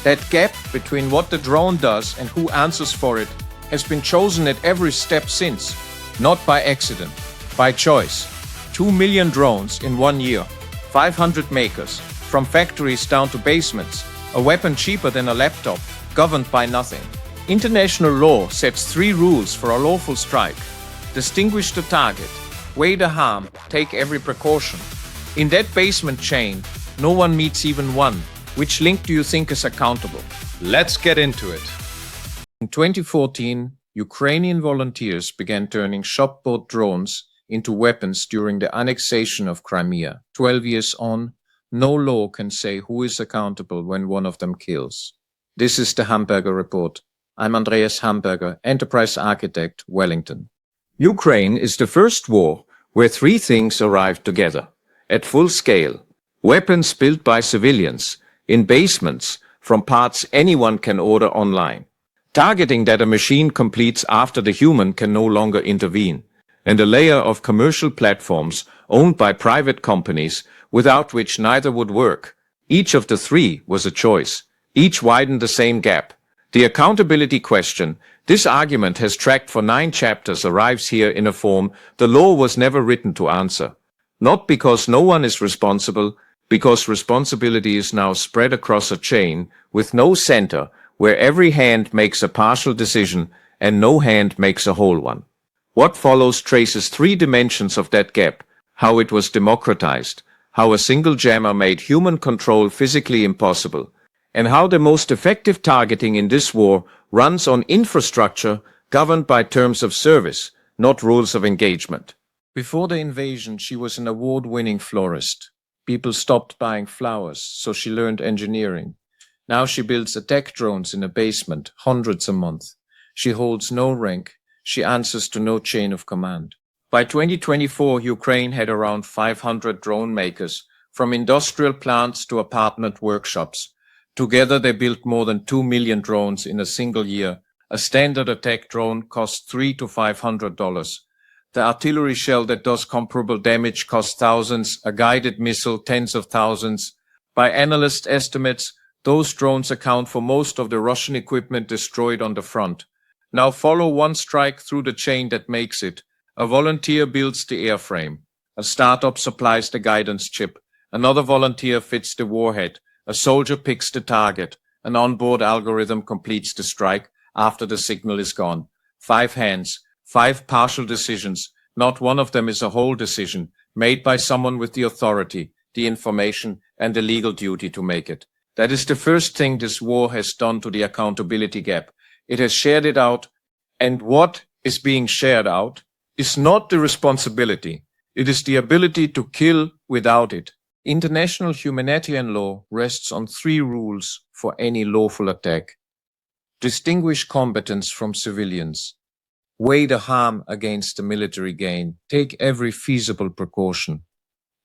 That gap between what the drone does and who answers for it has been chosen at every step since, not by accident, by choice. 2 million drones in 1 year, 500 makers, from factories down to basements, a weapon cheaper than a laptop, governed by nothing. International law sets 3 rules for a lawful strike. Distinguish the target, weigh the harm, take every precaution. In that basement chain, no one meets even one. Which link do you think is accountable? Let's get into it. In 2014, Ukrainian volunteers began turning shopboard drones into weapons during the annexation of Crimea. 12 years on, no law can say who is accountable when one of them kills. This is the Hamberger Report. I'm Andreas Hamberger, Enterprise Architect, Wellington. Ukraine is the first war where 3 things arrived together, at full scale. Weapons built by civilians, in basements, from parts anyone can order online. Targeting that a machine completes after the human can no longer intervene. And a layer of commercial platforms owned by private companies without which neither would work. Each of the 3 was a choice. Each widened the same gap. The accountability question, this argument has tracked for 9 chapters, arrives here in a form the law was never written to answer. Not because no one is responsible, because responsibility is now spread across a chain with no center where every hand makes a partial decision and no hand makes a whole one. What follows traces 3 dimensions of that gap: how it was democratized, how a single jammer made human control physically impossible, and how the most effective targeting in this war runs on infrastructure governed by terms of service, not rules of engagement. Before the invasion, she was an award-winning florist. People stopped buying flowers, so she learned engineering. Now she builds attack drones in a basement, hundreds a month. She holds no rank. She answers to no chain of command. By 2024, Ukraine had around 500 drone makers, from industrial plants to apartment workshops. Together, they built more than 2 million drones in a single year. A standard attack drone costs $300 to $500. The artillery shell that does comparable damage costs thousands, a guided missile tens of thousands. By analyst estimates, those drones account for most of the Russian equipment destroyed on the front. Now follow one strike through the chain that makes it. A volunteer builds the airframe. A startup supplies the guidance chip. Another volunteer fits the warhead. A soldier picks the target. An onboard algorithm completes the strike after the signal is gone. 5 hands, 5 partial decisions. Not one of them is a whole decision, made by someone with the authority, the information, and the legal duty to make it. That is the first thing this war has done to the accountability gap. It has shared it out, and what is being shared out is not the responsibility. It is the ability to kill without it. International humanitarian law rests on 3 rules for any lawful attack. Distinguish combatants from civilians. Weigh the harm against the military gain. Take every feasible precaution.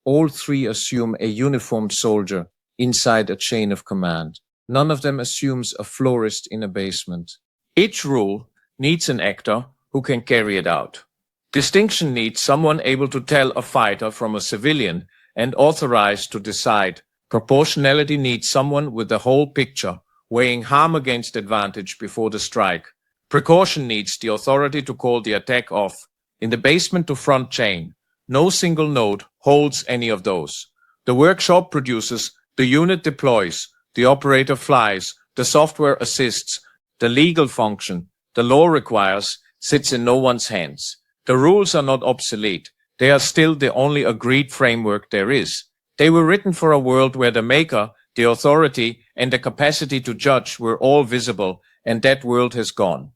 All 3 assume a uniformed soldier inside a chain of command. None of them assumes a florist in a basement. Each rule needs an actor who can carry it out. Distinction needs someone able to tell a fighter from a civilian and authorized to decide. Proportionality needs someone with the whole picture, weighing harm against advantage before the strike. Precaution needs the authority to call the attack off. In the basement to front chain, no single node holds any of those. The workshop produces, the unit deploys, the operator flies, the software assists, the legal function, the law requires, sits in no one's hands. The rules are not obsolete. They are still the only agreed framework there is. They were written for a world where the maker, the authority, and the capacity to judge were all visible, and that world has gone.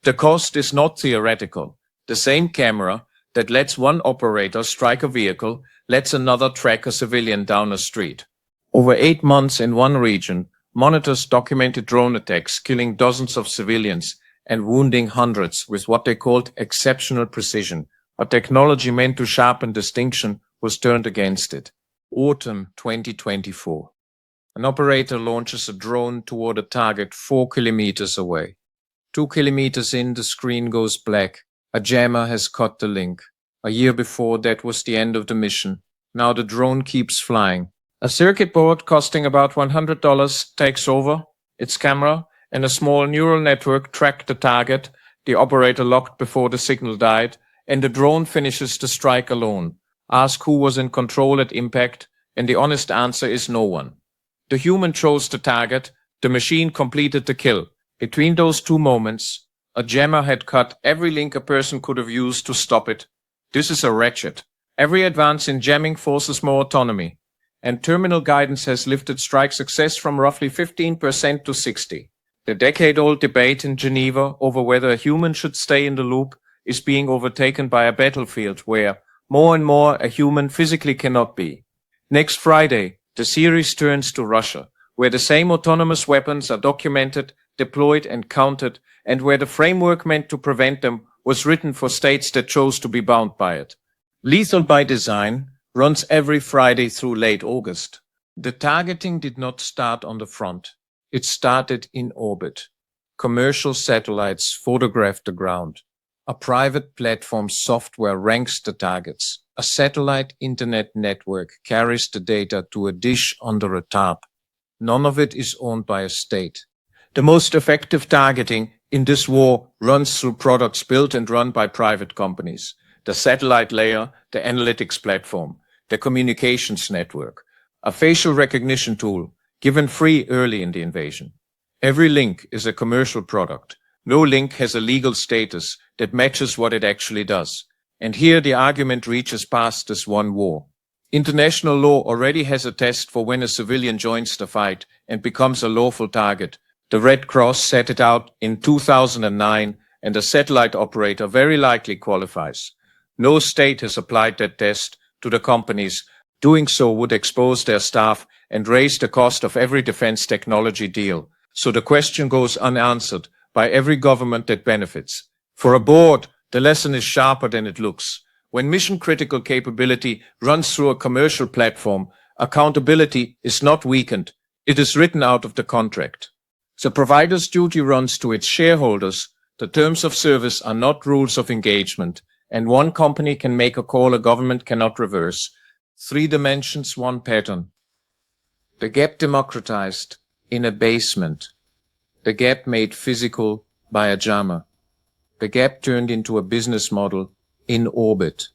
The cost is not theoretical. The same camera that lets one operator strike a vehicle lets another track a civilian down a street. Over 8 months in one region, monitors documented drone attacks, killing dozens of civilians and wounding hundreds with what they called exceptional precision. A technology meant to sharpen distinction was turned against it. Autumn 2024. An operator launches a drone toward a target 4 kilometers away. 2 kilometers in, the screen goes black. A jammer has cut the link. A year before, that was the end of the mission. Now the drone keeps flying. A circuit board costing about $100 takes over. Its camera and a small neural network tracked the target, the operator locked before the signal died, and the drone finishes the strike alone. Ask who was in control at impact, and the honest answer is no one. The human chose the target, the machine completed the kill. Between those two moments, a jammer had cut every link a person could have used to stop it. This is a ratchet. Every advance in jamming forces more autonomy, and terminal guidance has lifted strike success from roughly 15% to 60%. The decade-old debate in Geneva over whether a human should stay in the loop is being overtaken by a battlefield where, more and more, a human physically cannot be. Next Friday, the series turns to Russia, where the same autonomous weapons are documented, deployed and counted, and where the framework meant to prevent them was written for states that chose to be bound by it. Lethal by Design runs every Friday through late August. The targeting did not start on the front. It started in orbit. Commercial satellites photographed the ground. A private platform software ranks the targets. A satellite internet network carries the data to a dish under a tarp. None of it is owned by a state. The most effective targeting in this war runs through products built and run by private companies. The satellite layer, the analytics platform, the communications network, a facial recognition tool given free early in the invasion. Every link is a commercial product. No link has a legal status that matches what it actually does. And here the argument reaches past this one war. International law already has a test for when a civilian joins the fight and becomes a lawful target. The Red Cross set it out in 2009, and a satellite operator very likely qualifies. No state has applied that test to the companies. Doing so would expose their staff and raise the cost of every defense technology deal. So the question goes unanswered by every government that benefits. For a board, the lesson is sharper than it looks. When mission-critical capability runs through a commercial platform, accountability is not weakened. It is written out of the contract. The provider's duty runs to its shareholders. The terms of service are not rules of engagement, and one company can make a call a government cannot reverse. 3 dimensions, 1 pattern. The gap democratized in a basement. The gap made physical by a jammer. The gap turned into a business model in orbit.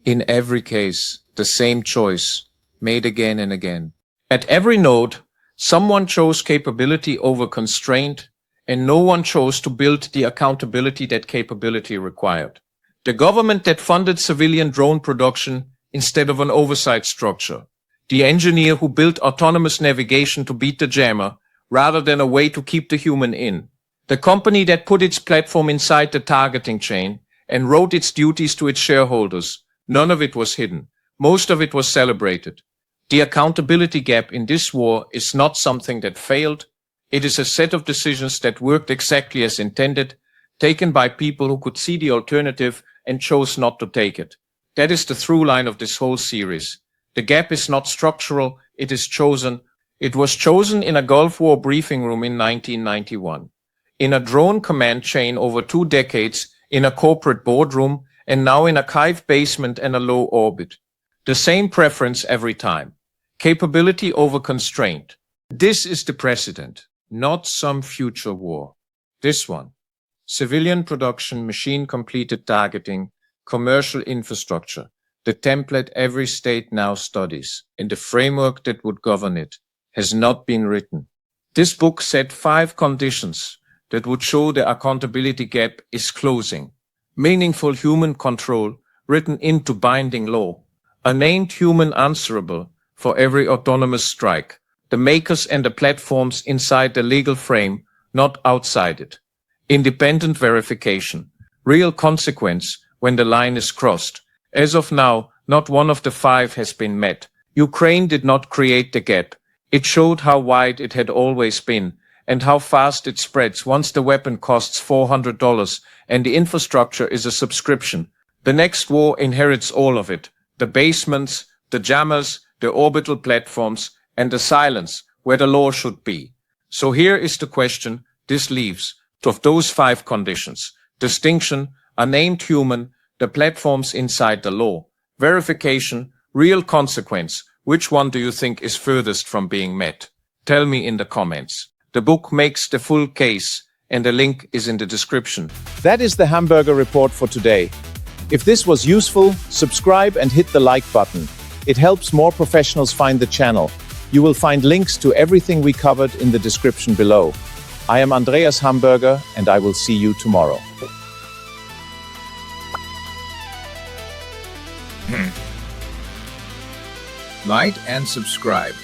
In every case, the same choice, made again and again. At every node, someone chose capability over constraint, and no one chose to build the accountability that capability required. The government that funded civilian drone production instead of an oversight structure. The engineer who built autonomous navigation to beat the jammer, rather than a way to keep the human in. The company that put its platform inside the targeting chain and wrote its duties to its shareholders. None of it was hidden. Most of it was celebrated. The accountability gap in this war is not something that failed. It is a set of decisions that worked exactly as intended, taken by people who could see the alternative and chose not to take it. That is the through line of this whole series. The gap is not structural, it is chosen. It was chosen in a Gulf War briefing room in 1991, in a drone command chain over 2 decades, in a corporate boardroom, and now in a cave basement and a low orbit. The same preference every time. Capability over constraint. This is the precedent, not some future war. This one. Civilian production, machine-completed targeting, commercial infrastructure. The template every state now studies, and the framework that would govern it, has not been written. This book set 5 conditions that would show the accountability gap is closing. Meaningful human control written into binding law. A named human answerable for every autonomous strike. The makers and the platforms inside the legal frame, not outside it. Independent verification. Real consequence when the line is crossed. As of now, not one of the 5 has been met. Ukraine did not create the gap. It showed how wide it had always been, and how fast it spreads once the weapon costs $400 and the infrastructure is a subscription. The next war inherits all of it. The basements, the jammers, the orbital platforms, and the silence where the law should be. So here is the question this leaves of those 5 conditions. Distinction, a named human, the platforms inside the law. Verification, real consequence. Which one do you think is furthest from being met? Tell me in the comments. The book makes the full case, and the link is in the description. That is the Hamburger report for today. If this was useful, subscribe and hit the like button. It helps more professionals find the channel. You will find links to everything we covered in the description below. I am Andreas Hamberger, and I will see you tomorrow. Like and subscribe.